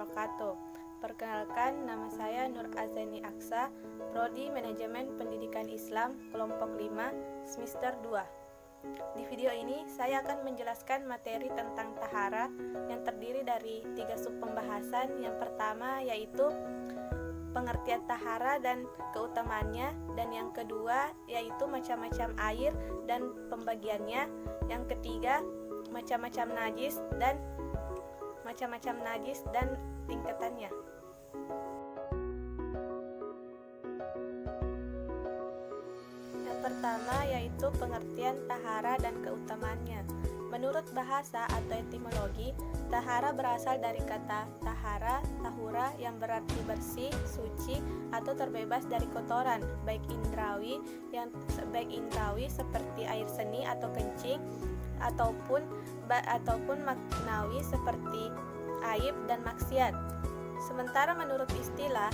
wabarakatuh. Perkenalkan, nama saya Nur Azani Aksa, Prodi Manajemen Pendidikan Islam, kelompok 5, semester 2. Di video ini, saya akan menjelaskan materi tentang tahara yang terdiri dari 3 sub pembahasan. Yang pertama yaitu pengertian tahara dan keutamaannya, dan yang kedua yaitu macam-macam air dan pembagiannya. Yang ketiga, macam-macam najis dan tingkatannya. Yang pertama yaitu pengertian tahara dan keutamaannya. Menurut bahasa atau etimologi, tahara berasal dari kata tahara, tahura, yang berarti bersih, suci, atau terbebas dari kotoran, baik indrawi seperti air seni atau kencing, ataupun maknawi seperti aib dan maksiat. Sementara menurut istilah,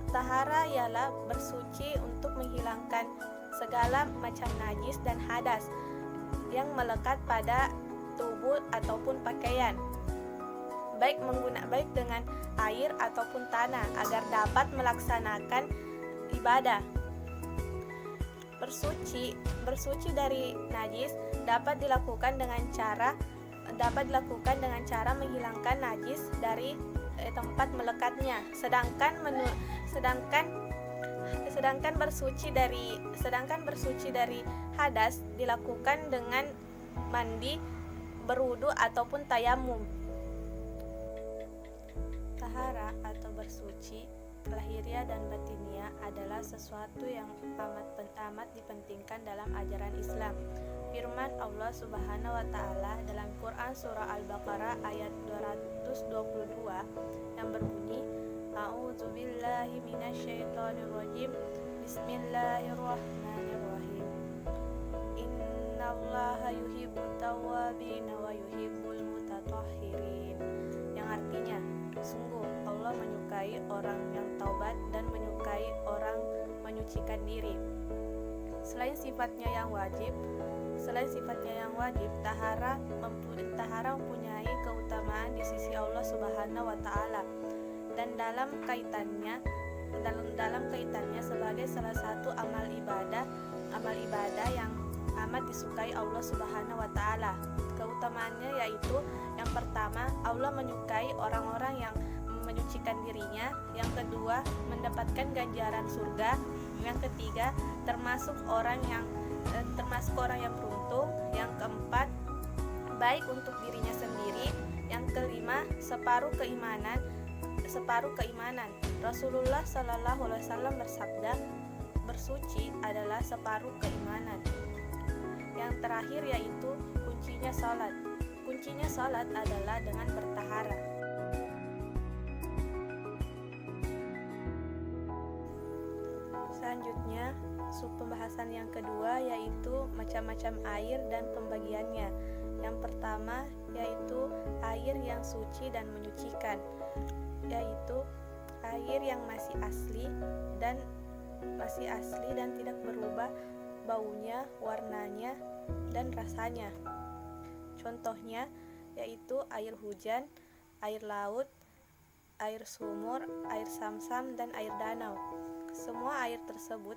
tahara ialah bersuci untuk menghilangkan segala macam najis dan hadas yang melekat pada tubuh ataupun pakaian, baik dengan air ataupun tanah, agar dapat melaksanakan ibadah. Bersuci dari najis dapat dilakukan dengan cara menghilangkan najis dari tempat melekatnya. Sedangkan bersuci dari hadas dilakukan dengan mandi, berwudu ataupun tayamum. Tahara atau bersuci lahiriah dan batiniah adalah sesuatu yang amat dipentingkan dalam ajaran Islam. Firman Allah Subhanahu wa taala dalam Quran surah Al-Baqarah ayat 222 yang berbunyi, A'udzubillahi minasyaitonirrajim. Bismillahirrahmanirrahim. Innallaha yuhibbut tawwabin wa yuhibbul mutatahhirin. Yang artinya, sungguh Allah menyukai orang yang taubat dan menyukai orang menyucikan diri. Selain sifatnya yang wajib, tahara mempunyai keutamaan di sisi Allah Subhanahu wa taala, dan dalam kaitannya sebagai salah satu amal ibadah yang amat disukai Allah Subhanahu wa taala. Keutamaannya yaitu, yang pertama, Allah menyukai orang-orang yang menyucikan dirinya. Yang kedua, mendapatkan ganjaran surga. Yang ketiga, termasuk orang yang beruntung. Yang keempat, baik untuk dirinya sendiri. Yang kelima, separuh keimanan. Rasulullah Shallallahu Alaihi Wasallam bersabda, bersuci adalah separuh keimanan. Yang terakhir yaitu kuncinya salat adalah dengan bertahara. Selanjutnya, sub pembahasan yang kedua yaitu macam-macam air dan pembagiannya. Yang pertama yaitu air yang suci dan menyucikan, yaitu air yang masih asli dan tidak berubah baunya, warnanya, dan rasanya. Contohnya yaitu air hujan, air laut, air sumur, air sam-sam, dan air danau. Semua air tersebut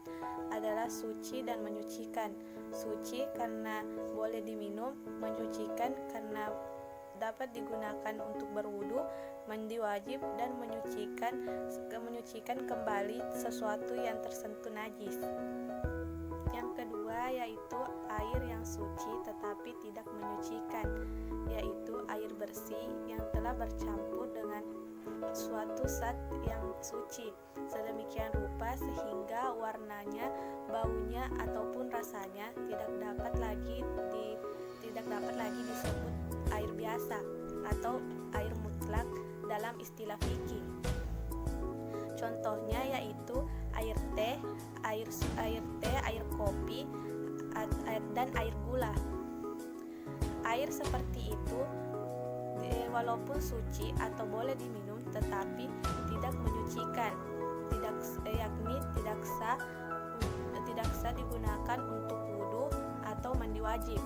adalah suci dan menyucikan. Suci karena boleh diminum, menyucikan karena dapat digunakan untuk berwudu, mandi wajib, dan menyucikan kembali sesuatu yang tersentuh najis. Yang kedua yaitu air yang suci tetapi tidak menyucikan, yaitu air bersih yang telah bercampur dengan suatu zat yang suci sedemikian rupa sehingga warnanya, baunya, ataupun rasanya tidak dapat lagi disebut air biasa atau air mutlak dalam istilah fikih. Contohnya yaitu air teh, air kopi, dan air gula. Air seperti itu walaupun suci atau boleh diminum tetapi tidak menyucikan, tidak sah digunakan untuk wudu atau mandi wajib,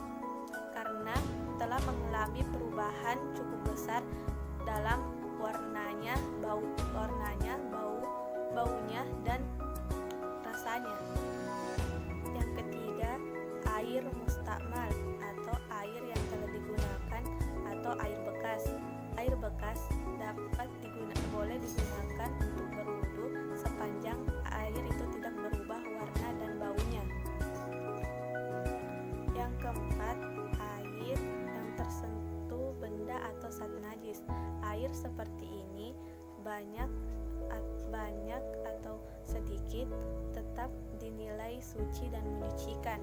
karena telah mengalami perubahan cukup besar dalam warnanya, boleh digunakan untuk berwudu sepanjang air itu tidak berubah warna dan baunya. Yang keempat, air yang tersentuh benda atau zat najis. Air seperti ini banyak atau sedikit tetap dinilai suci dan menyucikan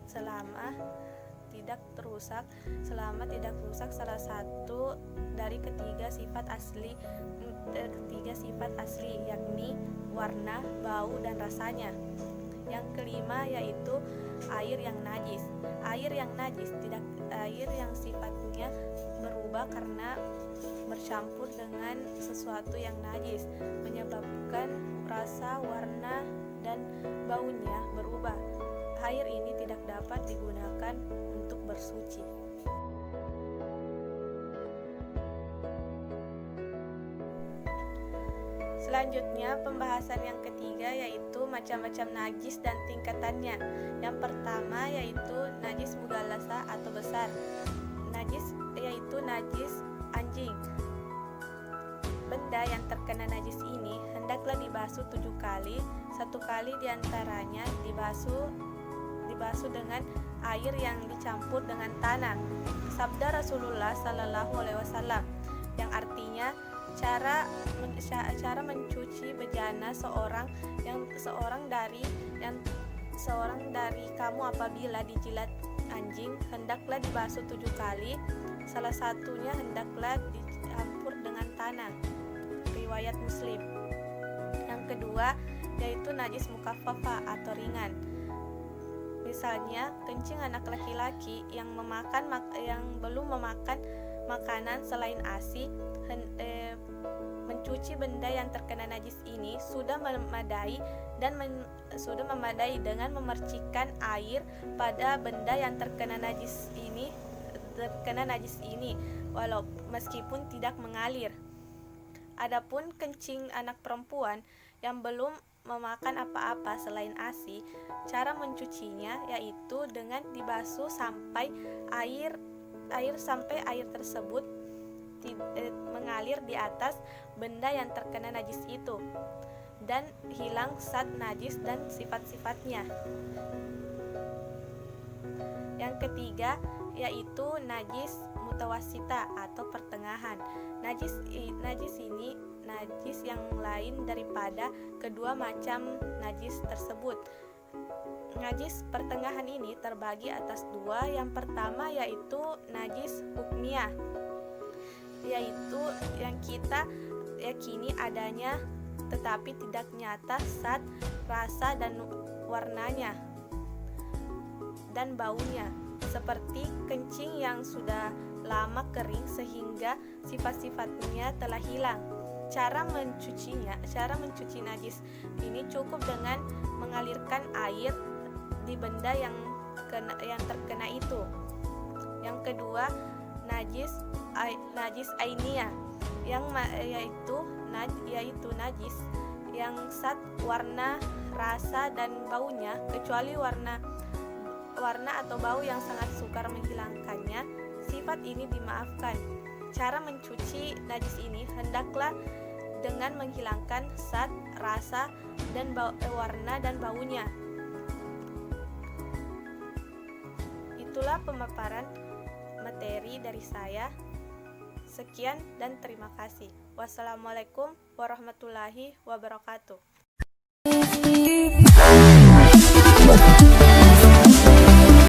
selama tidak rusak salah satu dari ketiga sifat asli, yakni warna, bau, dan rasanya. Yang kelima yaitu air yang najis. Air yang sifatnya berubah karena bercampur dengan sesuatu yang najis, menyebabkan rasa, warna, dan baunya berubah. Air ini tidak dapat digunakan untuk bersuci. Selanjutnya, pembahasan yang ketiga yaitu macam-macam najis dan tingkatannya. Yang pertama yaitu najis mughalazah atau besar. Najis yaitu najis anjing. Benda yang terkena najis ini hendaklah dibasuh 7 kali, 1 kali diantaranya dibasuh dengan air yang dicampur dengan tanah. Sabda Rasulullah SAW yang artinya cara mencuci bejana seorang dari kamu apabila dijilat anjing hendaklah dibasuh 7 kali, salah satunya hendaklah dicampur dengan tanah. Riwayat Muslim. Yang kedua yaitu najis mukaffafah atau ringan. Misalnya kencing anak laki-laki yang belum memakan makanan selain ASI. Mencuci benda yang terkena najis ini sudah memadai dengan memercikkan air pada benda yang terkena najis ini walau meskipun tidak mengalir. Adapun kencing anak perempuan yang belum memakan apa-apa selain ASI, cara mencucinya yaitu dengan dibasuh sampai air tersebut mengalir di atas benda yang terkena najis itu dan hilang zat najis dan sifat-sifatnya. Yang ketiga yaitu najis mutawasita atau pertengahan. Najis ini najis yang lain daripada kedua macam najis tersebut. Najis pertengahan ini terbagi atas 2. Yang pertama yaitu najis hukmiyah, yaitu yang kita yakini adanya tetapi tidak nyata zat, rasa, dan warnanya dan baunya, seperti kencing yang sudah lama kering sehingga sifat-sifatnya telah hilang. Cara mencuci najis ini cukup dengan mengalirkan air di benda yang terkena itu. Yang kedua, najis ainiyah yaitu najis yang zat, warna, rasa, dan baunya kecuali warna atau bau yang sangat sukar menghilangkannya, sifat ini dimaafkan. Cara mencuci najis ini hendaklah dengan menghilangkan zat, rasa, dan warna dan baunya. Itulah pemaparan materi dari saya. Sekian dan terima kasih. Wassalamualaikum warahmatullahi wabarakatuh.